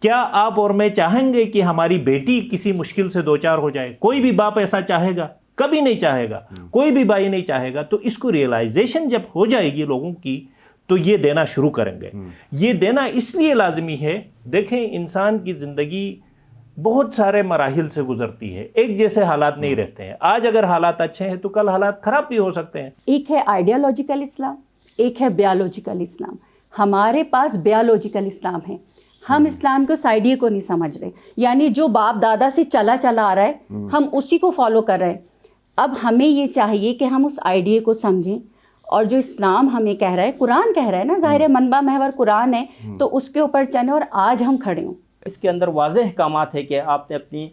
کیا آپ اور میں چاہیں گے کہ ہماری بیٹی کسی مشکل سے دوچار ہو جائے؟ کوئی بھی باپ ایسا چاہے گا؟ کبھی نہیں چاہے گا. کوئی بھی بھائی نہیں چاہے گا. تو اس کو ریئلائزیشن جب ہو جائے گی لوگوں کی تو یہ دینا شروع کریں گے. یہ دینا اس لیے لازمی ہے. دیکھیں انسان کی زندگی بہت سارے مراحل سے گزرتی ہے. ایک جیسے حالات نہیں رہتے ہیں. آج اگر حالات اچھے ہیں تو کل حالات خراب بھی ہو سکتے ہیں. ایک ہے آئیڈیالوجیکل اسلام، ایک ہے بیالوجیکل اسلام. ہمارے پاس بیالوجیکل اسلام ہے. ہم اسلام کو سائیڈیے کو نہیں سمجھ رہے. یعنی جو باپ دادا سے چلا آ رہا ہے ہم اسی کو فالو کر رہے ہیں. اب ہمیں یہ چاہیے کہ ہم اس آئیڈیے کو سمجھیں، اور جو اسلام ہمیں کہہ رہا ہے، قرآن کہہ رہا ہے نا، ظاہر منبع محور قرآن ہے، تو اس کے اوپر چلیں اور آج ہم کھڑے ہوں. اس کے اندر واضح احکامات ہے کہ آپ نے اپنی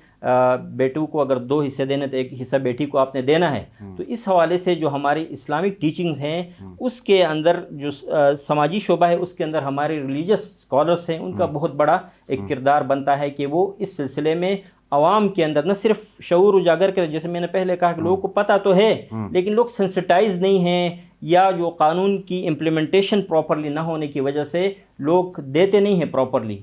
بیٹوں کو اگر 2 حصے دینے تو 1 حصہ بیٹی کو آپ نے دینا ہے. تو اس حوالے سے جو ہماری اسلامک ٹیچنگز ہیں اس کے اندر جو سماجی شعبہ ہے اس کے اندر ہمارے ریلیجس اسکالرس ہیں ان کا بہت بڑا ایک کردار بنتا ہے کہ وہ اس سلسلے میں عوام کے اندر نہ صرف شعور اجاگر کرے. جیسے میں نے پہلے کہا کہ لوگوں کو پتہ تو ہے لیکن لوگ سینسٹائز نہیں ہیں، یا جو قانون کی امپلیمنٹیشن پراپرلی نہ ہونے کی وجہ سے لوگ دیتے نہیں ہیں پراپرلی.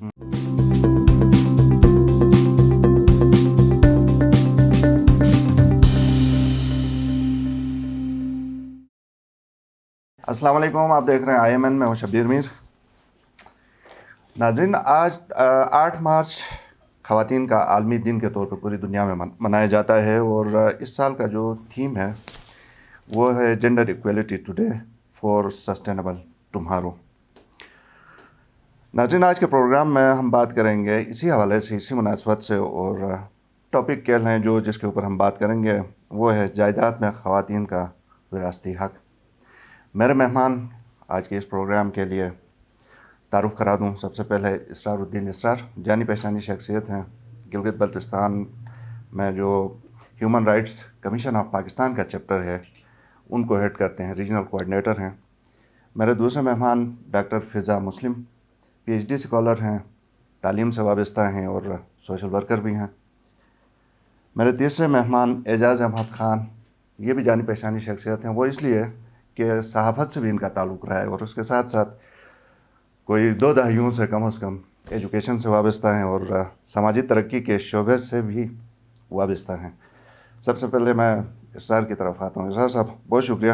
السلام علیکم، آپ دیکھ رہے ہیں IMN، میں ہوں شبیر میر. ناظرین، آج 8 مارچ خواتین کا عالمی دن کے طور پہ پوری دنیا میں منایا جاتا ہے، اور اس سال کا جو تھیم ہے وہ ہے gender equality today for sustainable tomorrow. ناظرین، آج کے پروگرام میں ہم بات کریں گے اسی حوالے سے، اسی مناسبت سے، اور ٹاپک کیا ہیں جس کے اوپر ہم بات کریں گے وہ ہے جائیداد میں خواتین کا وراثتی حق. میرے مہمان آج کے اس پروگرام کے لیے تعارف کرا دوں. سب سے پہلے اسرار الدین اسرار جانی پہچانی شخصیت ہیں. گلگت بلتستان میں جو human rights commission of Pakistan کا چیپٹر ہے ان کو ہیڈ کرتے ہیں، ریجنل کوآرڈینیٹر ہیں. میرے دوسرے مہمان ڈاکٹر فضا مسلم PhD اسکالر ہیں، تعلیم سے وابستہ ہیں اور سوشل ورکر بھی ہیں. میرے تیسرے مہمان اعجاز احمد خان، یہ بھی جانی پہچانی شخصیت ہیں. وہ اس لیے کہ صحافت سے بھی ان کا تعلق رہا ہے، اور اس کے ساتھ ساتھ کوئی 2 دہائیوں سے کم از کم ایجوکیشن سے وابستہ ہیں اور سماجی ترقی کے شعبے سے بھی وابستہ ہیں. سب سے پہلے میں اسرار کی طرف آتا ہوں. اسرار صاحب، بہت شکریہ.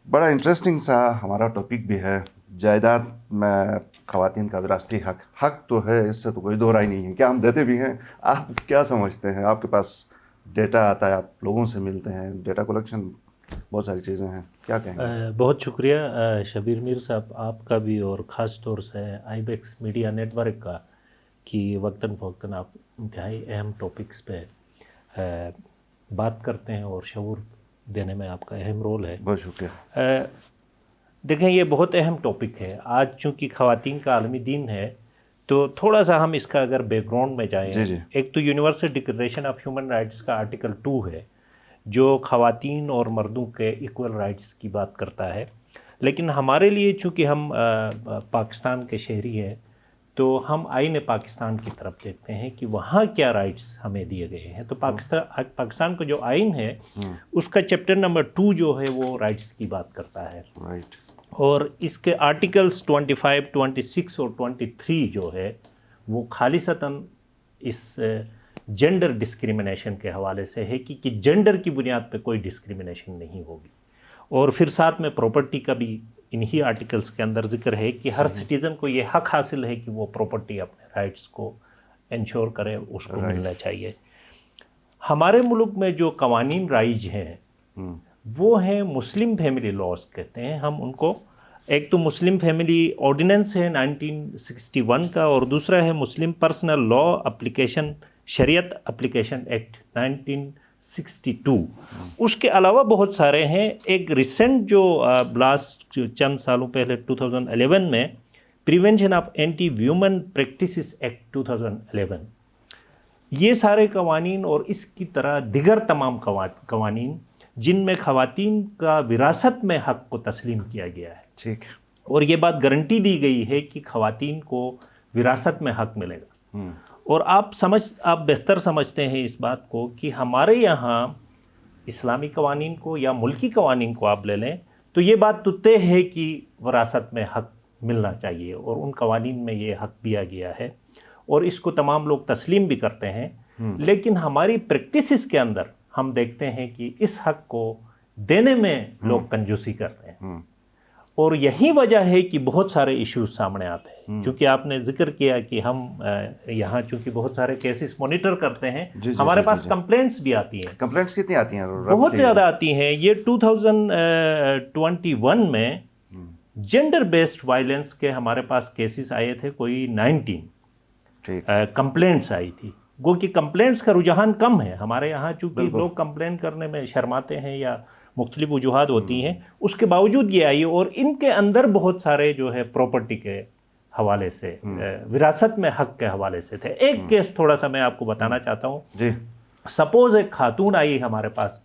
بڑا انٹرسٹنگ سا ہمارا ٹاپک بھی ہے، جائیداد میں خواتین کا وراثتی حق. حق تو ہے، اس سے تو کوئی دو رائے نہیں ہے. کیا ہم دیتے بھی ہیں؟ آپ کیا سمجھتے ہیں؟ آپ کے پاس ڈیٹا آتا ہے، آپ لوگوں سے ملتے ہیں، ڈیٹا کلیکشن، بہت ساری چیزیں ہیں، کیا کہیں گے؟ بہت شکریہ شبیر میر صاحب، آپ کا بھی، اور خاص طور سے IBEX میڈیا نیٹ ورک کا، کہ وقتاً فوقتاً آپ انتہائی اہم ٹاپکس پہ بات کرتے ہیں اور شعور دینے میں آپ کا اہم رول ہے. بہت شکریہ. دیکھیں یہ بہت اہم ٹاپک ہے آج، چونکہ خواتین کا عالمی دن ہے تو تھوڑا سا ہم اس کا اگر بیک گراؤنڈ میں جائیں. جی. ایک تو universal declaration of human rights کا آرٹیکل 2 ہے جو خواتین اور مردوں کے ایکول رائٹس کی بات کرتا ہے. لیکن ہمارے لیے چونکہ ہم پاکستان کے شہری ہیں تو ہم آئین پاکستان کی طرف دیکھتے ہیں کہ وہاں کیا رائٹس ہمیں دیے گئے ہیں. تو پاکستان کا جو آئین ہے اس کا چیپٹر نمبر 2 جو ہے وہ رائٹس کی بات کرتا ہے. رائٹ. اور اس کے آرٹیکلس 25, 26 اور 23 جو ہے وہ خالصتاً اس جینڈر ڈسکریمنیشن کے حوالے سے ہے کہ جینڈر کی بنیاد پہ کوئی ڈسکریمنیشن نہیں ہوگی. اور پھر ساتھ میں پراپرٹی کا بھی انہی آرٹیکلس کے اندر ذکر ہے کہ ہر سٹیزن کو یہ حق حاصل ہے کہ وہ پراپرٹی اپنے رائٹس کو انشور کرے، اس کو ملنا چاہیے. ہمارے ملک میں جو قوانین رائج ہیں وہ ہیں مسلم فیملی لاز کہتے ہیں ہم ان کو. ایک تو مسلم فیملی آرڈیننس ہے 1961 کا، اور دوسرا ہے مسلم پرسنل لا اپلیکیشن، شریعت اپلیکیشن ایکٹ 1962. اس کے علاوہ بہت سارے ہیں. ایک ریسنٹ جو لاسٹ چند سالوں پہلے 2011 میں prevention of anti women practices act 2011، یہ سارے قوانین اور اس کی طرح دیگر تمام قوانین جن میں خواتین کا وراثت میں حق کو تسلیم کیا گیا ہے. ٹھیک. اور یہ بات گارنٹی دی گئی ہے کہ خواتین کو وراثت میں حق ملے گا. اور آپ بہتر سمجھتے ہیں اس بات کو کہ ہمارے یہاں اسلامی قوانین کو یا ملکی قوانین کو آپ لے لیں تو یہ بات تو طے ہے کہ وراثت میں حق ملنا چاہیے، اور ان قوانین میں یہ حق دیا گیا ہے. اور اس کو تمام لوگ تسلیم بھی کرتے ہیں، لیکن ہماری پریکٹسز کے اندر ہم دیکھتے ہیں کہ اس حق کو دینے میں لوگ کنجوسی کرتے ہیں، اور یہی وجہ ہے کہ بہت سارے ایشوز سامنے آتے ہیں. چونکہ آپ نے ذکر کیا کہ ہم یہاں چونکہ بہت سارے کیسز مانیٹر کرتے ہیں، ہمارے پاس کمپلینٹس بھی آتی ہیں. کمپلینٹس کتنی آتی ہیں؟ بہت زیادہ آتی ہیں. یہ 2021 میں جینڈر بیسڈ وائلنس کے ہمارے پاس کیسز آئے تھے، کوئی 19 کمپلینٹس آئی تھی. گو کہ کمپلینٹس کا رجحان کم ہے ہمارے یہاں، چونکہ لوگ کمپلین کرنے میں شرماتے ہیں یا مختلف وجوہات ہوتی ہیں، اس کے باوجود یہ آئی. اور ان کے اندر بہت سارے جو ہے پراپرٹی کے حوالے سے، وراثت میں حق کے حوالے سے تھے. ایک کیس تھوڑا سا میں آپ کو بتانا چاہتا ہوں. جی. سپوز ایک خاتون آئی ہمارے پاس،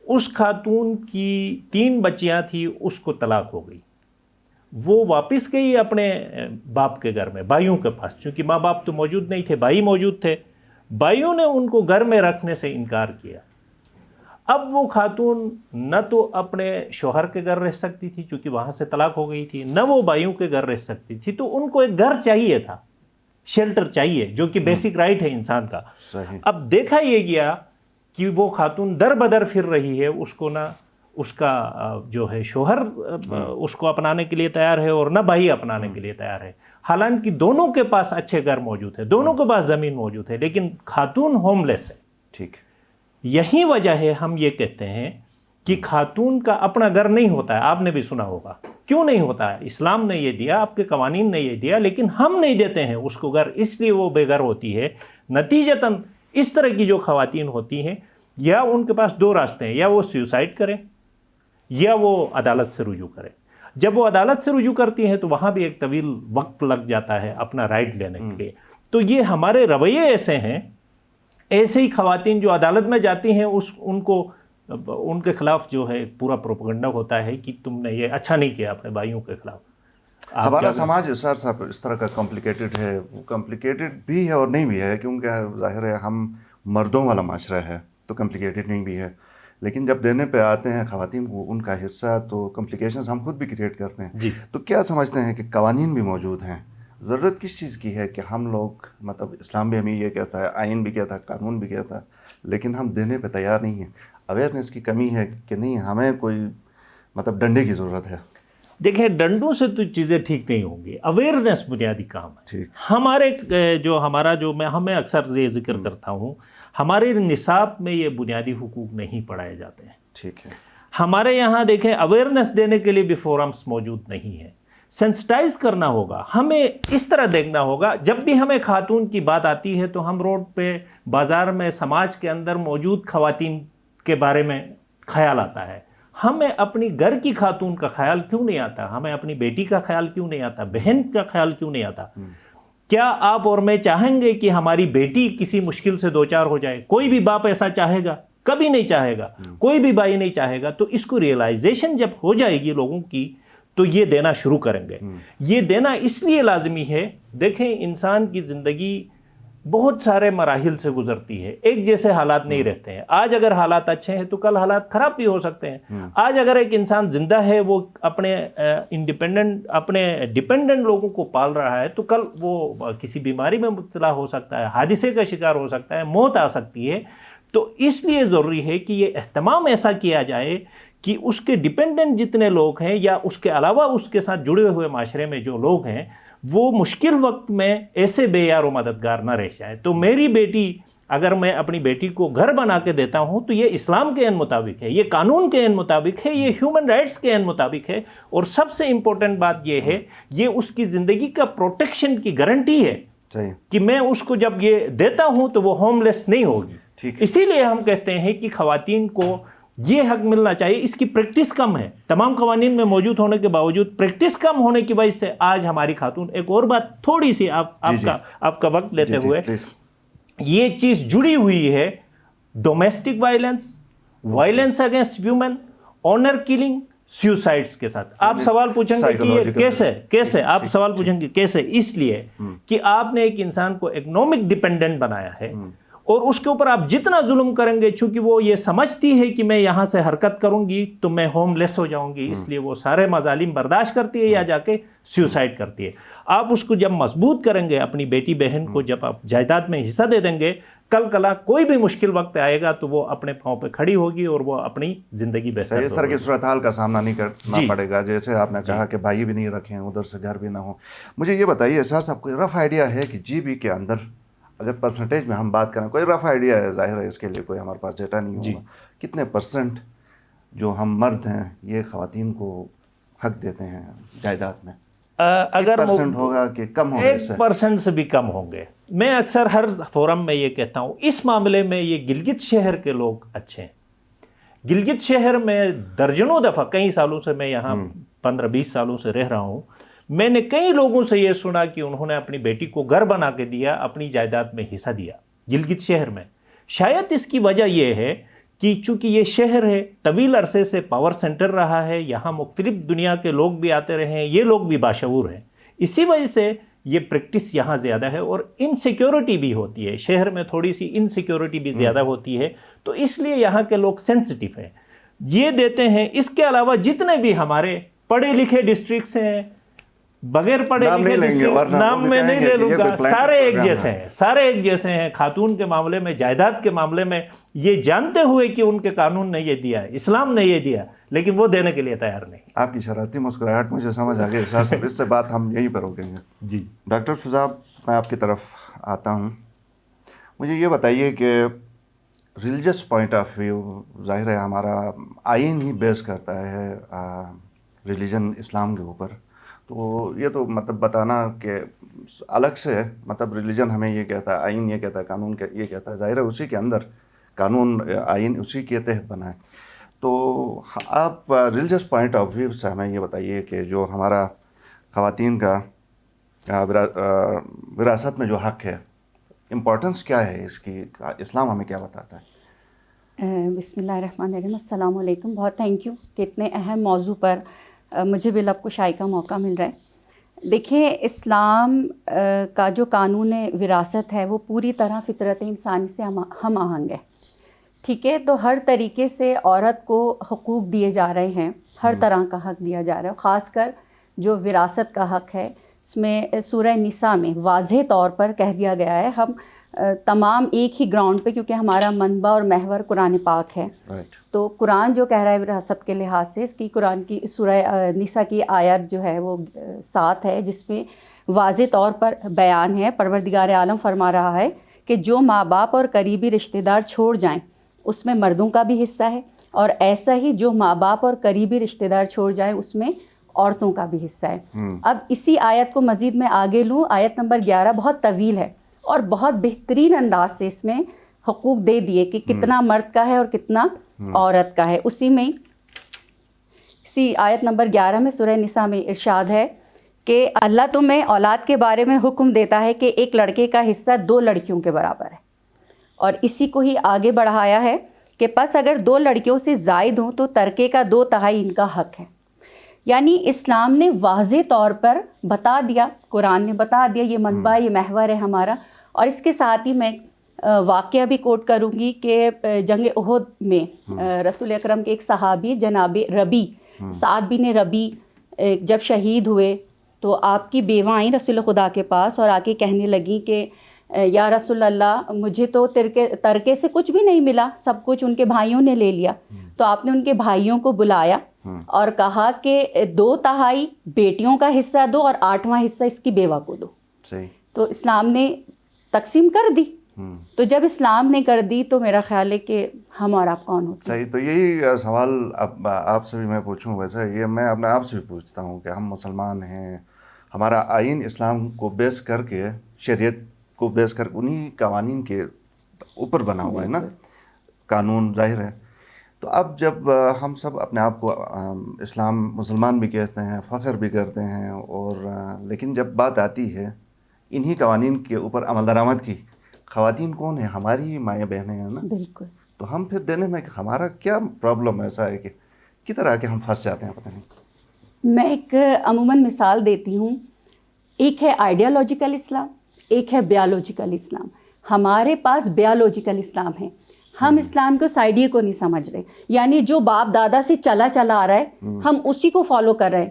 اس خاتون کی 3 بچیاں تھیں، اس کو طلاق ہو گئی. وہ واپس گئی اپنے باپ کے گھر میں، بھائیوں کے پاس، چونکہ ماں باپ تو موجود نہیں تھے، بھائی موجود تھے. بھائیوں نے ان کو گھر میں رکھنے سے انکار کیا. اب وہ خاتون نہ تو اپنے شوہر کے گھر رہ سکتی تھی چونکہ وہاں سے طلاق ہو گئی تھی، نہ وہ بھائیوں کے گھر رہ سکتی تھی. تو ان کو ایک گھر چاہیے تھا، شیلٹر چاہیے، جو کہ بیسک رائٹ ہے انسان کا. صحیح. اب دیکھا یہ گیا کہ وہ خاتون در بدر پھر رہی ہے، اس کو نہ اس کا جو ہے شوہر اس کو اپنانے کے لیے تیار ہے اور نہ بھائی اپنانے کے لیے تیار ہے. حالانکہ دونوں کے پاس اچھے گھر موجود ہے، دونوں کے پاس زمین موجود ہے، لیکن خاتون ہوم لیس ہے. ٹھیک. یہی وجہ ہے ہم یہ کہتے ہیں کہ خاتون کا اپنا گھر نہیں ہوتا ہے. آپ نے بھی سنا ہوگا کیوں نہیں ہوتا ہے. اسلام نے یہ دیا، آپ کے قوانین نے یہ دیا، لیکن ہم نہیں دیتے ہیں اس کو گھر، اس لیے وہ بے گھر ہوتی ہے. نتیجتاً اس طرح کی جو خواتین ہوتی ہیں، یا ان کے پاس 2 راستے ہیں، یا وہ سیوسائڈ کریں یا وہ عدالت سے رجوع کریں. جب وہ عدالت سے رجوع کرتی ہیں تو وہاں بھی ایک طویل وقت لگ جاتا ہے اپنا رائٹ لینے کے لیے. تو یہ ہمارے رویے ایسے ہیں. ایسے ہی خواتین جو عدالت میں جاتی ہیں، ان کو ان کے خلاف جو ہے پورا پروپیگنڈا ہوتا ہے کہ تم نے یہ اچھا نہیں کیا اپنے بھائیوں کے خلاف. ہمارا سماج سر صاحب اس طرح کا کمپلیکیٹڈ ہے. وہ کمپلیکیٹڈ بھی ہے اور نہیں بھی ہے، کیونکہ ظاہر ہے ہم مردوں والا معاشرہ ہے تو کمپلیکیٹڈ نہیں بھی ہے. لیکن جب دینے پہ آتے ہیں خواتین کو ان کا حصہ، تو کمپلیکیشنز ہم خود بھی کریٹ کرتے ہیں. جی. تو کیا سمجھتے ہیں کہ قوانین بھی موجود ہیں؟ ضرورت کس چیز کی ہے کہ ہم لوگ، مطلب اسلام بھی ہمیں یہ کہتا ہے، آئین بھی کہتا ہے، قانون بھی کہتا ہے، لیکن ہم دینے پہ تیار نہیں ہیں. اویئرنیس کی کمی ہے کہ نہیں، ہمیں کوئی مطلب ڈنڈے کی ضرورت ہے. دیکھیں، ڈنڈوں سے تو چیزیں ٹھیک نہیں ہوں گی. اویئرنیس بنیادی کام ہے. ٹھیک. ہمارا جو میں اکثر یہ ذکر کرتا ہوں، ہمارے نصاب میں یہ بنیادی حقوق نہیں پڑھائے جاتے ہیں. ٹھیک ہے. ہمارے یہاں دیکھیں اویئرنیس دینے کے لیے بھی فورمز موجود نہیں ہیں. سینسٹائز کرنا ہوگا، ہمیں اس طرح دیکھنا ہوگا. جب بھی ہمیں خاتون کی بات آتی ہے تو ہم روڈ پہ، بازار میں، سماج کے اندر موجود خواتین کے بارے میں خیال آتا ہے. ہمیں اپنی گھر کی خاتون کا خیال کیوں نہیں آتا؟ ہمیں اپنی بیٹی کا خیال کیوں نہیں آتا؟ بہن کا خیال کیوں نہیں آتا؟ کیا آپ اور میں چاہیں گے کہ ہماری بیٹی کسی مشکل سے دوچار ہو جائے؟ کوئی بھی باپ ایسا چاہے گا؟ کبھی نہیں چاہے گا. کوئی بھی بھائی نہیں چاہے گا. تو اس کو ریئلائزیشن جب ہو جائے گی لوگوں کی تو یہ دینا شروع کریں گے. یہ دینا اس لیے لازمی ہے. دیکھیں، انسان کی زندگی بہت سارے مراحل سے گزرتی ہے، ایک جیسے حالات نہیں رہتے ہیں. آج اگر حالات اچھے ہیں تو کل حالات خراب بھی ہو سکتے ہیں. آج اگر ایک انسان زندہ ہے، وہ اپنے اپنے ڈیپینڈنٹ لوگوں کو پال رہا ہے، تو کل وہ کسی بیماری میں مبتلا ہو سکتا ہے، حادثے کا شکار ہو سکتا ہے، موت آ سکتی ہے. تو اس لیے ضروری ہے کہ یہ اہتمام ایسا کیا جائے کہ اس کے ڈیپینڈنٹ جتنے لوگ ہیں یا اس کے علاوہ اس کے ساتھ جڑے ہوئے معاشرے میں جو لوگ ہیں، وہ مشکل وقت میں ایسے بے یار و مددگار نہ رہ جائیں. تو میری بیٹی، اگر میں اپنی بیٹی کو گھر بنا کے دیتا ہوں تو یہ اسلام کے عین مطابق ہے، یہ قانون کے عین مطابق ہے، یہ ہیومن رائٹس کے عین مطابق ہے. اور سب سے امپورٹنٹ بات یہ ہے، یہ اس کی زندگی کا پروٹیکشن کی گارنٹی ہے کہ میں اس کو جب یہ دیتا ہوں تو وہ ہوم لیس نہیں ہوگی. اسی لیے ہم کہتے ہیں کہ خواتین کو یہ حق ملنا چاہیے. اس کی پریکٹس کم ہے، تمام قوانین میں موجود ہونے کے باوجود پریکٹس کم ہونے کی وجہ سے آج ہماری خاتون. ایک اور بات تھوڑی سی آپ کا وقت لیتے ہوئے، یہ چیز جڑی ہوئی ہے domestic violence against women, honour killing, suicides کے ساتھ. آپ سوال پوچھیں گے کہ یہ کیسے آپ سوال پوچھیں گے کیسے؟ اس لیے کہ آپ نے ایک انسان کو اکنامک ڈیپینڈنٹ بنایا ہے اور اس کے اوپر آپ جتنا ظلم کریں گے، چونکہ وہ یہ سمجھتی ہے کہ میں یہاں سے حرکت کروں گی تو میں ہوم لیس ہو جاؤں گی، اس لیے وہ سارے مظالم برداشت کرتی ہے یا جا کے سیوسائڈ کرتی ہے۔ آپ اس کو جب مضبوط کریں گے، اپنی بیٹی بہن کو جب آپ جائیداد میں حصہ دے دیں گے، کل کلا کوئی بھی مشکل وقت آئے گا تو وہ اپنے پاؤں پہ کھڑی ہوگی اور وہ اپنی زندگی بہتر اس طرح کی صورتحال کا سامنا نہیں کرنا جی پڑے گا، جیسے آپ نے کہا کہ بھائی بھی نہیں رکھیں، ادھر سے گھر بھی نہ ہو۔ مجھے یہ بتائیے اسحاق صاحب، کوئی رف آئیڈیا ہے کہ جی بی کے اندر اگر پرسنٹیج میں ہم بات کریں، کوئی رف آئیڈیا ہے؟ ظاہر ہے اس کے لیے کوئی ہمارے پاس ڈیٹا نہیں ہوگا، کتنے پرسنٹ جو ہم مرد ہیں یہ خواتین کو حق دیتے ہیں جائیداد میں؟ اگر پرسنٹ ہوگا کہ کم ہوگا؟ 1% سے بھی کم ہوں گے۔ میں اکثر ہر فورم میں یہ کہتا ہوں، اس معاملے میں یہ گلگت شہر کے لوگ اچھے ہیں۔ گلگت شہر میں درجنوں دفعہ، کئی سالوں سے میں یہاں 15-20 سالوں سے رہ رہا ہوں، میں نے کئی لوگوں سے یہ سنا کہ انہوں نے اپنی بیٹی کو گھر بنا کے دیا، اپنی جائیداد میں حصہ دیا گلگت شہر میں۔ شاید اس کی وجہ یہ ہے کہ چونکہ یہ شہر ہے، طویل عرصے سے پاور سینٹر رہا ہے، یہاں مختلف دنیا کے لوگ بھی آتے رہے ہیں، یہ لوگ بھی باشعور ہیں، اسی وجہ سے یہ پریکٹس یہاں زیادہ ہے، اور انسیکیورٹی بھی ہوتی ہے شہر میں، تھوڑی سی انسیکیورٹی بھی زیادہ ہوتی ہے، تو اس لیے یہاں کے لوگ سینسٹیو ہیں، یہ دیتے ہیں۔ اس کے علاوہ جتنے بھی ہمارے پڑھے لکھے ڈسٹرکٹس ہیں، بغیر پڑھے لکھے ڈسٹرکٹ نام میں نہیں لے لوں گا، سارے ایک جیسے ہیں، سارے ایک جیسے ہیں۔ خاتون کے معاملے میں، جائیداد کے معاملے میں، یہ جانتے ہوئے کہ ان کے قانون نے یہ دیا، اسلام نے یہ دیا، لیکن وہ دینے کے لیے تیار نہیں۔ آپ کی شرارتی مسکراہٹ مجھے سمجھ آ گئی اسحاق صاحب، اس سے بات ہم یہیں پر روکیں گے۔ جی ڈاکٹر فضا، میں آپ کی طرف آتا ہوں، مجھے یہ بتائیے کہ ریلیجس پوائنٹ آف ویو، ظاہر ہے ہمارا آئین ہی بیس کرتا ہے ریلیجن اسلام کے اوپر، تو یہ تو مطلب بتانا کہ الگ سے، مطلب ریلیجن ہمیں یہ کہتا ہے، آئین یہ کہتا ہے، قانون یہ کہتا ہے، ظاہر ہے اسی کے اندر قانون آئین اسی کے تحت بنا ہے۔ تو آپ ریلیجس پوائنٹ آف ویو سے ہمیں یہ بتائیے کہ جو ہمارا خواتین کا وراثت میں جو حق ہے، امپورٹنس کیا ہے اس کی، اسلام ہمیں کیا بتاتا ہے؟ بسم اللہ الرحمن الرحیم، السلام علیکم، بہت تھینک یو کہ اتنے اہم موضوع پر مجھے بھی لب کشائی کا موقع مل رہا ہے۔ دیکھیں، اسلام کا جو قانون وراثت ہے وہ پوری طرح فطرت انسانی سے ہم آہنگ ہے، ٹھیک ہے؟ تو ہر طریقے سے عورت کو حقوق دیے جا رہے ہیں، ہر طرح کا حق دیا جا رہا ہے، خاص کر جو وراثت کا حق ہے، اس میں سورہ نساء میں واضح طور پر کہہ دیا گیا ہے، ہم تمام ایک ہی گراؤنڈ پہ، کیونکہ ہمارا منبع اور محور قرآن پاک ہے، تو قرآن جو کہہ رہا ہے وراثت کے لحاظ سے، اس کی قرآن کی سورہ نساء کی آیت جو ہے وہ 7 ہے، جس میں واضح طور پر بیان ہے، پروردگار عالم فرما رہا ہے کہ جو ماں باپ اور قریبی رشتہ دار چھوڑ جائیں اس میں مردوں کا بھی حصہ ہے، اور ایسا ہی جو ماں باپ اور قریبی رشتہ دار چھوڑ جائیں اس میں عورتوں کا بھی حصہ ہے۔ اب اسی آیت کو مزید میں آگے لوں، آیت نمبر 11 بہت طویل ہے اور بہت بہترین انداز سے اس میں حقوق دے دیے کہ کتنا مرد کا ہے اور کتنا عورت کا ہے۔ اسی میں، اسی آیت نمبر 11 میں سورہ نساء میں ارشاد ہے کہ اللہ تمہیں اولاد کے بارے میں حکم دیتا ہے کہ ایک لڑکے کا حصہ 2 لڑکیوں کے برابر ہے، اور اسی کو ہی آگے بڑھایا ہے کہ پس اگر 2 لڑکیوں سے زائد ہوں تو ترکے کا 2/3 ان کا حق ہے۔ یعنی اسلام نے واضح طور پر بتا دیا، قرآن نے بتا دیا، یہ منبع، یہ محور ہے ہمارا۔ اور اس کے ساتھ ہی میں واقعہ بھی کوٹ کروں گی کہ جنگ احد میں رسول اکرم کے ایک صحابی جناب ربی، سعد بن ربی، جب شہید ہوئے تو آپ کی بیوہ آئیں رسول خدا کے پاس اور آ کے کہنے لگیں کہ یا رسول اللہ، مجھے تو ترکے سے کچھ بھی نہیں ملا، سب کچھ ان کے بھائیوں نے لے لیا۔ تو آپ نے ان کے بھائیوں کو بلایا اور کہا کہ 2/3 بیٹیوں کا حصہ دو اور 8واں حصہ اس کی بیوہ کو دو۔ صحیح۔ تو اسلام نے تقسیم کر دی۔ تو جب اسلام نے کر دی تو میرا خیال ہے کہ ہم اور آپ کون ہوتے ہیں؟ صحیح۔ تو یہی سوال اب آپ سے بھی میں پوچھوں، ویسے یہ میں اپنے آپ سے بھی پوچھتا ہوں کہ ہم مسلمان ہیں، ہمارا آئین اسلام کو بیس کر کے، شریعت کو بیس کر انہی قوانین کے اوپر بنا ہوا ہے نا قانون، ظاہر ہے۔ تو اب جب ہم سب اپنے آپ کو اسلام مسلمان بھی کہتے ہیں، فخر بھی کرتے ہیں، اور لیکن جب بات آتی ہے انہی قوانین کے اوپر عمل درآمد کی، خواتین کون ہیں؟ ہماری مائیں بہنیں ہیں نا۔ بالکل۔ تو ہم پھر دینے میں ہمارا کیا پرابلم ایسا ہے کہ کس طرح کے ہم پھنس جاتے ہیں، پتہ نہیں۔ میں ایک عموماً مثال دیتی ہوں، ایک ہے آئیڈیالوجیکل اسلام، ایک ہے بیالوجیکل اسلام۔ ہمارے پاس بیالوجیکل اسلام ہے. ہم اسلام کو سائیڈیے کو نہیں سمجھ رہے, یعنی جو باپ دادا سے چلا آ رہا ہے ہم اسی کو فالو کر رہے ہیں.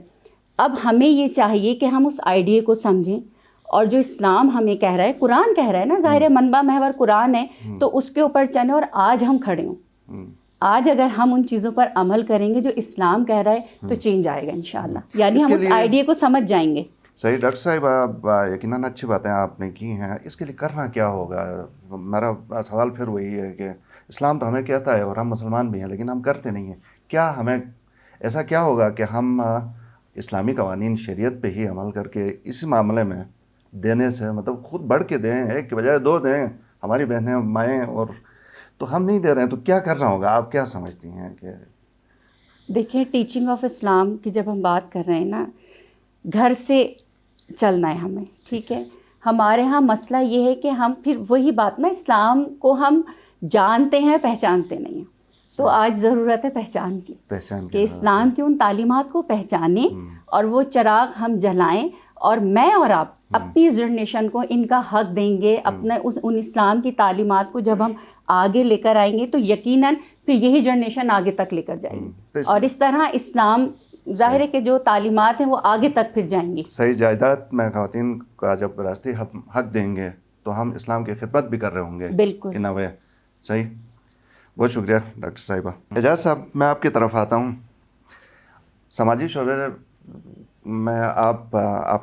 اب ہمیں یہ چاہیے کہ ہم اس آئیڈیا کو سمجھیں, اور جو اسلام ہمیں کہہ رہا ہے, قرآن کہہ رہا ہے نا, ظاہر منبع محور قرآن ہے, تو اس کے اوپر چلیں اور آج ہم کھڑے ہوں. آج اگر ہم ان چیزوں پر عمل کریں گے جو اسلام کہہ رہا ہے تو چینج آئے گا انشاءاللہ, یعنی ہم اس آئیڈیا کو سمجھ جائیں گے. صحیح ڈاکٹر صاحب, یقیناً اچھی باتیں آپ نے کی ہیں. اس کے لیے کرنا کیا ہوگا؟ میرا سوال پھر وہی ہے کہ اسلام تو ہمیں کہتا ہے اور ہم مسلمان بھی ہیں, لیکن ہم کرتے نہیں ہیں. کیا ہمیں ایسا کیا ہوگا کہ ہم اسلامی قوانین شریعت پہ ہی عمل کر کے اس معاملے میں دینے سے, مطلب خود بڑھ کے دیں, ایک کے بجائے دو دیں, ہماری بہنیں مائیں, اور تو ہم نہیں دے رہے ہیں, تو کیا کرنا ہوگا؟ آپ کیا سمجھتی ہیں کہ دیکھیں, ٹیچنگ آف اسلام کی جب ہم بات کر رہے ہیں نا, گھر سے چلنا ہے ہمیں, ٹھیک ہے. ہمارے ہاں مسئلہ یہ ہے کہ ہم پھر وہی بات نا, اسلام کو ہم جانتے ہیں پہچانتے نہیں ہیں. تو آج ضرورت ہے پہچان کی, کہ اسلام کی ان تعلیمات کو پہچانیں اور وہ چراغ ہم جلائیں, اور میں اور آپ اپنی جنریشن کو ان کا حق دیں گے. اپنے ان اسلام کی تعلیمات کو جب ہم آگے لے کر آئیں گے تو یقیناً پھر یہی جنریشن آگے تک لے کر جائے گی, اور اس طرح اسلام ظاہر ہے کہ جو تعلیمات ہیں وہ آگے تک پھر جائیں گی. صحیح. جائیداد میں خواتین کا جب وراثتی حق دیں گے تو ہم اسلام کی خدمت بھی کر رہے ہوں گے. بالکل ان وے. صحیح. بہت شکریہ ڈاکٹر صاحبہ. اعجاز صاحب, میں آپ کی طرف آتا ہوں. سماجی شعبے میں آپ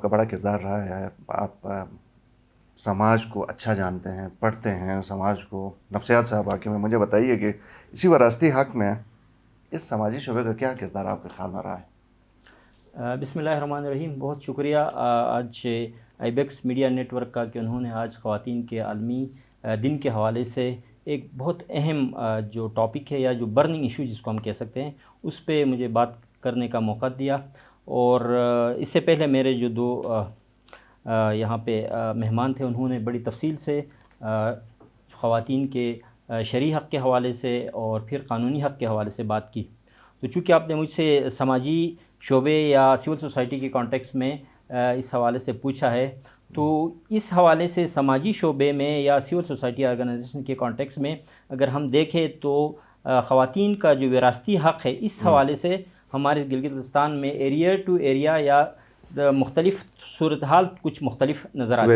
کا بڑا کردار رہا ہے. آپ سماج کو اچھا جانتے ہیں, پڑھتے ہیں سماج کو, نفسیات سے آپ واقعی میں. مجھے بتائیے کہ اسی وراثتی حق میں اس سماجی شعبے کا کیا کردار آپ کے خیال میں رہا ہے؟ بسم اللہ الرحمن الرحیم. بہت شکریہ آج آئی بیکس میڈیا نیٹ ورک کا کہ انہوں نے آج خواتین کے عالمی دن کے حوالے سے ایک بہت اہم جو ٹاپک ہے یا جو برننگ ایشو جس کو ہم کہہ سکتے ہیں اس پہ مجھے بات کرنے کا موقع دیا. اور اس سے پہلے میرے جو دو یہاں پہ مہمان تھے انہوں نے بڑی تفصیل سے خواتین کے شرعی حق کے حوالے سے اور پھر قانونی حق کے حوالے سے بات کی. تو چونکہ آپ نے مجھ سے سماجی شعبے یا سول سوسائٹی کے کانٹیکس میں اس حوالے سے پوچھا ہے, تو اس حوالے سے سماجی شعبے میں یا سول سوسائٹی آرگنائزیشن کے کانٹیکس میں اگر ہم دیکھیں تو خواتین کا جو وراثتی حق ہے اس حوالے سے ہمارے گلگت بلتستان میں ایریا ٹو ایریا یا مختلف صورتحال کچھ مختلف نظر آتی ہے,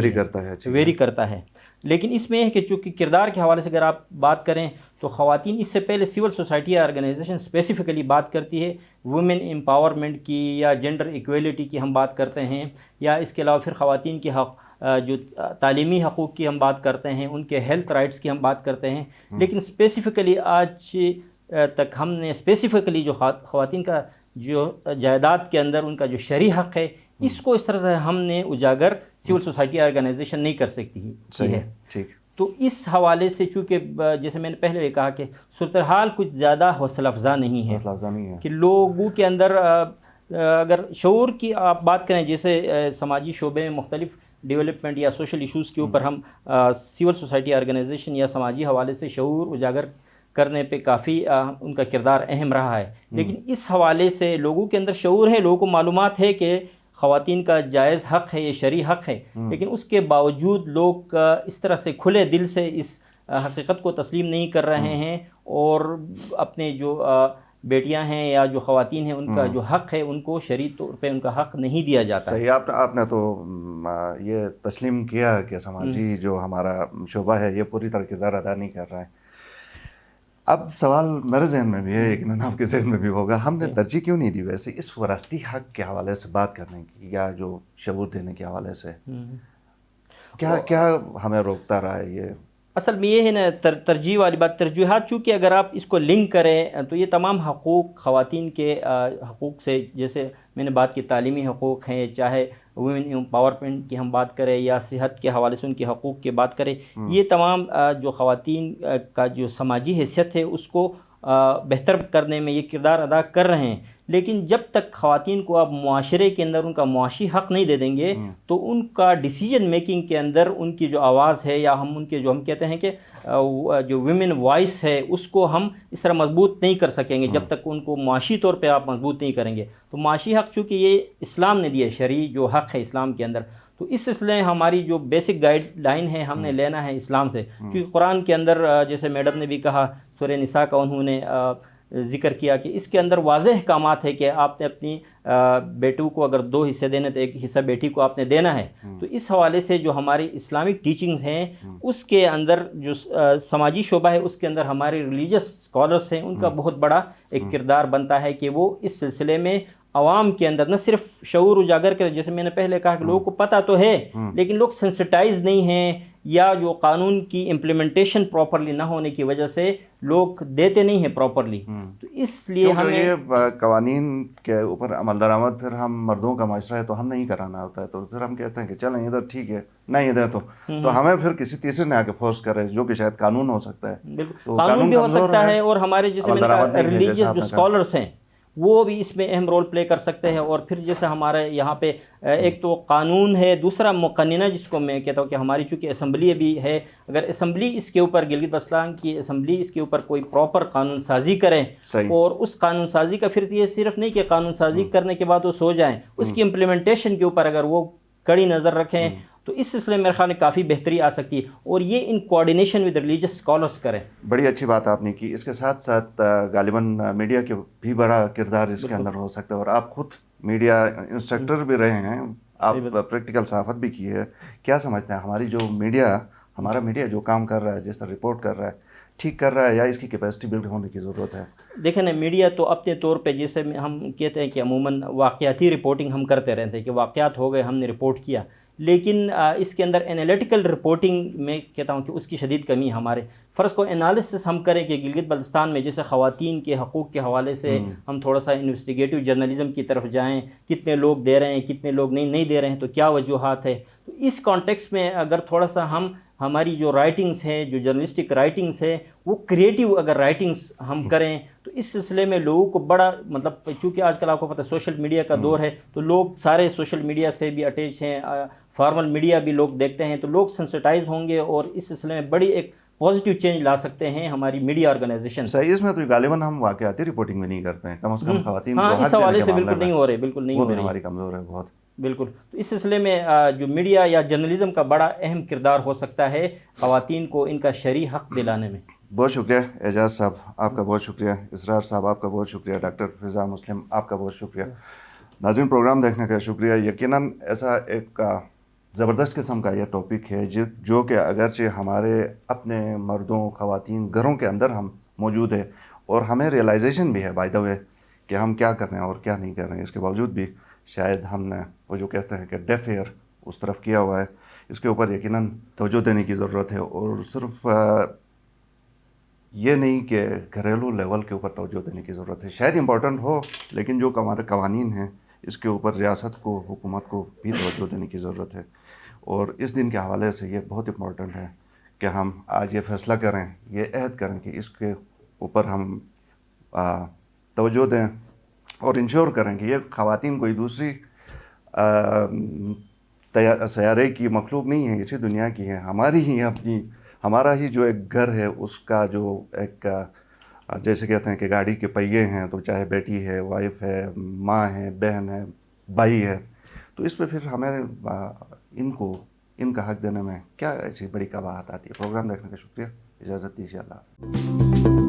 ویری کرتا ہے. لیکن اس میں ہے کہ چونکہ کردار کے حوالے سے اگر آپ بات کریں تو خواتین اس سے پہلے سول سوسائٹی آرگنائزیشن اسپیسیفکلی بات کرتی ہے وومن امپاورمنٹ کی یا جنڈر ایکویلٹی کی ہم بات کرتے ہیں, یا اس کے علاوہ پھر خواتین کے حق جو تعلیمی حقوق کی ہم بات کرتے ہیں, ان کے ہیلتھ رائٹس کی ہم بات کرتے ہیں. لیکن اسپیسیفکلی آج تک ہم نے اسپیسیفکلی جو خواتین کا جو جائیداد کے اندر ان کا جو شرعی حق ہے اس کو اس طرح سے ہم نے اجاگر سول سوسائٹی آرگنائزیشن نہیں کر سکتی ہے. تو اس حوالے سے چونکہ جیسے میں نے پہلے بھی کہا کہ صورتحال کچھ زیادہ حوصلہ افزا نہیں ہے کہ لوگوں کے اندر اگر شعور کی آپ بات کریں, جیسے سماجی شعبے میں مختلف ڈیولپمنٹ یا سوشل ایشوز کے اوپر ہم سول سوسائٹی آرگنائزیشن یا سماجی حوالے سے شعور اجاگر کرنے پہ کافی ان کا کردار اہم رہا ہے. لیکن اس حوالے سے لوگوں کے اندر شعور ہے, لوگوں کو معلومات ہے کہ خواتین کا جائز حق ہے, یہ شرعی حق ہے, لیکن اس کے باوجود لوگ اس طرح سے کھلے دل سے اس حقیقت کو تسلیم نہیں کر رہے ہیں, اور اپنے جو بیٹیاں ہیں یا جو خواتین ہیں ان کا جو حق ہے ان کو شرعی طور پہ ان کا حق نہیں دیا جاتا. صحیح. آپ نے تو یہ تسلیم کیا کہ سماجی جو ہمارا شعبہ ہے یہ پوری طرح کردار ادا نہیں کر رہا ہے. اب سوال میرے ذہن میں بھی ہے, یقیناً آپ کے ذہن میں بھی ہوگا, ہم نے ترجیح کیوں نہیں دی ویسے اس وراثتی حق کے حوالے سے بات کرنے کی یا جو شعور دینے کے حوالے سے؟ کیا ہمیں روکتا رہا ہے یہ؟ اصل میں یہ ہے نا ترجیح والی بات, ترجیحات چونکہ اگر آپ اس کو لنک کریں تو یہ تمام حقوق خواتین کے حقوق سے, جیسے میں نے بات کی تعلیمی حقوق ہیں, چاہے وومن امپاورمنٹ کی ہم بات کریں یا صحت کے حوالے سے ان کے حقوق کی بات کریں, یہ تمام جو خواتین کا جو سماجی حیثیت ہے اس کو بہتر کرنے میں یہ کردار ادا کر رہے ہیں. لیکن جب تک خواتین کو آپ معاشرے کے اندر ان کا معاشی حق نہیں دے دیں گے تو ان کا ڈیسیجن میکنگ کے اندر ان کی جو آواز ہے یا ہم ان کے جو ہم کہتے ہیں کہ جو ویمن وائس ہے اس کو ہم اس طرح مضبوط نہیں کر سکیں گے جب تک ان کو معاشی طور پہ آپ مضبوط نہیں کریں گے. تو معاشی حق چونکہ یہ اسلام نے دیا ہے, شرعی جو حق ہے اسلام کے اندر, تو اس سلسلے میں ہماری جو بیسک گائیڈ لائن ہے ہم نے لینا ہے اسلام سے، کیونکہ قرآن کے اندر جیسے میڈم نے بھی کہا سورہ نساء کا انہوں نے ذکر کیا کہ اس کے اندر واضح احکامات ہے کہ آپ نے اپنی بیٹوں کو اگر 2 حصے دینے تو 1 حصہ بیٹی کو آپ نے دینا ہے۔ تو اس حوالے سے جو ہماری اسلامک ٹیچنگز ہیں اس کے اندر جو سماجی شعبہ ہے اس کے اندر ہمارے ریلیجس اسکالرس ہیں ان کا بہت بڑا ایک کردار بنتا ہے کہ وہ اس سلسلے میں عوام کے اندر نہ صرف شعور اجاگر کرے، جیسے میں نے پہلے کہا کہ لوگوں کو پتہ تو ہے لیکن لوگ سینسٹائز نہیں ہیں، یا جو قانون کی امپلیمنٹیشن پراپرلی نہ ہونے کی وجہ سے لوگ دیتے نہیں ہیں پراپرلی۔ تو اس لیے ہمیں یہ قوانین کے اوپر عمل درآمد پھر ہم مردوں کا معاشرہ ہے تو ہم نہیں کرانا ہوتا ہے، تو پھر ہم کہتے ہیں کہ چلیں ادھر ٹھیک ہے نہیں ادھر تو ہمیں پھر کسی تیسرے نے آ کے فورس کرے، جو کہ شاید قانون ہو سکتا ہے۔ بالکل قانون بھی ہو سکتا ہے، اور ہمارے جیسے میں نے کہا ریلیجیس جو اسکالرس ہیں وہ بھی اس میں اہم رول پلے کر سکتے ہیں۔ اور پھر جیسے ہمارے یہاں پہ ایک تو قانون ہے، دوسرا مقننہ جس کو میں کہتا ہوں کہ ہماری چونکہ اسمبلی بھی ہے، اگر اسمبلی اس کے اوپر گلگت بلتستان کی اسمبلی اس کے اوپر کوئی پراپر قانون سازی کریں، اور اس قانون سازی کا پھر یہ صرف نہیں کہ قانون سازی کرنے کے بعد وہ سو جائیں، اس کی امپلیمنٹیشن کے اوپر اگر وہ کڑی نظر رکھیں تو اس سلسلے میں میرے خیال میں کافی بہتری آ سکتی ہے، اور یہ ان کوآرڈینیشن ود ریلیجس اسکالرس کریں۔ بڑی اچھی بات آپ نے کی۔ اس کے ساتھ ساتھ غالباً میڈیا کے بھی بڑا کردار اس کے اندر ہو سکتا ہے، اور آپ خود میڈیا انسٹرکٹر بھی رہے ہیں، آپ پریکٹیکل صحافت بھی کی ہے، کیا سمجھتے ہیں ہماری جو ہمارا میڈیا جو کام کر رہا ہے، جس طرح رپورٹ کر رہا ہے، ٹھیک کر رہا ہے یا اس کی کیپیسٹی بلڈ ہونے کی ضرورت ہے؟ دیکھیں نا، میڈیا تو اپنے طور پہ جیسے ہم کہتے ہیں کہ عموماً واقعاتی رپورٹنگ ہم کرتے رہتے ہیں کہ واقعات ہو گئے ہم نے رپورٹ کیا، لیکن اس کے اندر انالیٹیکل رپورٹنگ میں کہتا ہوں کہ اس کی شدید کمی ہے۔ ہمارے فرض کو انالیسس ہم کریں کہ گلگت بلتستان میں جیسے خواتین کے حقوق کے حوالے سے ہم تھوڑا سا انویسٹیگیٹو جرنلزم کی طرف جائیں، کتنے لوگ دے رہے ہیں کتنے لوگ نہیں دے رہے ہیں، تو کیا وجوہات ہے۔ تو اس کانٹیکس میں اگر تھوڑا سا ہماری جو رائٹنگز ہیں، جو جرنلسٹک رائٹنگز ہیں، وہ کریٹیو اگر رائٹنگز ہم کریں تو اس سلسلے میں لوگوں کو بڑا مطلب، چونکہ آج کل آپ کو پتہ ہے سوشل میڈیا کا دور ہے تو لوگ سارے سوشل میڈیا سے بھی اٹیچ ہیں، فارمل میڈیا بھی لوگ دیکھتے ہیں، تو لوگ سینسٹائز ہوں گے اور اس سلسلے میں بڑی ایک پازیٹیو چینج لا سکتے ہیں ہماری میڈیا آرگنائزیشن۔ صحیح، اس میں تو غالباً ہم واقعاتی رپورٹنگ بھی نہیں کرتے ہیں، کم از کم خواتین کو اس حوالے سے بالکل نہیں ہو رہے، بالکل نہیں ہو رہے، ہماری کمزور ہے بہت۔ بالکل۔ تو اس سلسلے میں جو میڈیا یا جرنلزم کا بڑا اہم کردار ہو سکتا ہے خواتین کو ان کا شرعی حق دلانے میں۔ بہت شکریہ اعجاز صاحب، آپ کا بہت شکریہ، اسرار صاحب آپ کا بہت شکریہ، ڈاکٹر فضا مسلم آپ کا بہت شکریہ۔ ناظرین، پروگرام دیکھنے کا شکریہ۔ یقیناً ایسا ایک زبردست قسم کا یہ ٹاپک ہے جو کہ اگرچہ ہمارے اپنے مردوں خواتین گھروں کے اندر ہم موجود ہے، اور ہمیں ریئلائزیشن بھی ہے بائی دا وے کہ ہم کیا کر رہے ہیں اور کیا نہیں کر رہے ہیں، اس کے باوجود بھی شاید ہم نے وہ جو کہتے ہیں کہ ڈیف ایئر اس طرف کیا ہوا ہے۔ اس کے اوپر یقیناً توجہ دینے کی ضرورت ہے، اور صرف یہ نہیں کہ گھریلو لیول کے اوپر توجہ دینے کی ضرورت ہے، شاید امپورٹنٹ ہو، لیکن جو ہمارے قوانین ہیں اس کے اوپر ریاست کو، حکومت کو بھی توجہ دینے کی ضرورت ہے۔ اور اس دن کے حوالے سے یہ بہت امپورٹنٹ ہے کہ ہم آج یہ فیصلہ کریں، یہ عہد کریں کہ اس کے اوپر ہم توجہ دیں، اور انشور کریں کہ یہ خواتین کوئی دوسری سیارے کی مخلوق نہیں ہے، اسی دنیا کی ہے، ہماری ہی اپنی، ہمارا ہی جو ایک گھر ہے اس کا جو ایک جیسے کہتے ہیں کہ گاڑی کے پہیے ہیں، تو چاہے بیٹی ہے، وائف ہے، ماں ہے، بہن ہے، بھائی ہے، تو اس پہ پھر ہمیں ان کا حق دینے میں کیا ایسی بڑی قباحت آتی ہے۔ پروگرام دیکھنے کا شکریہ، اجازت دیجیے، اللہ حافظ۔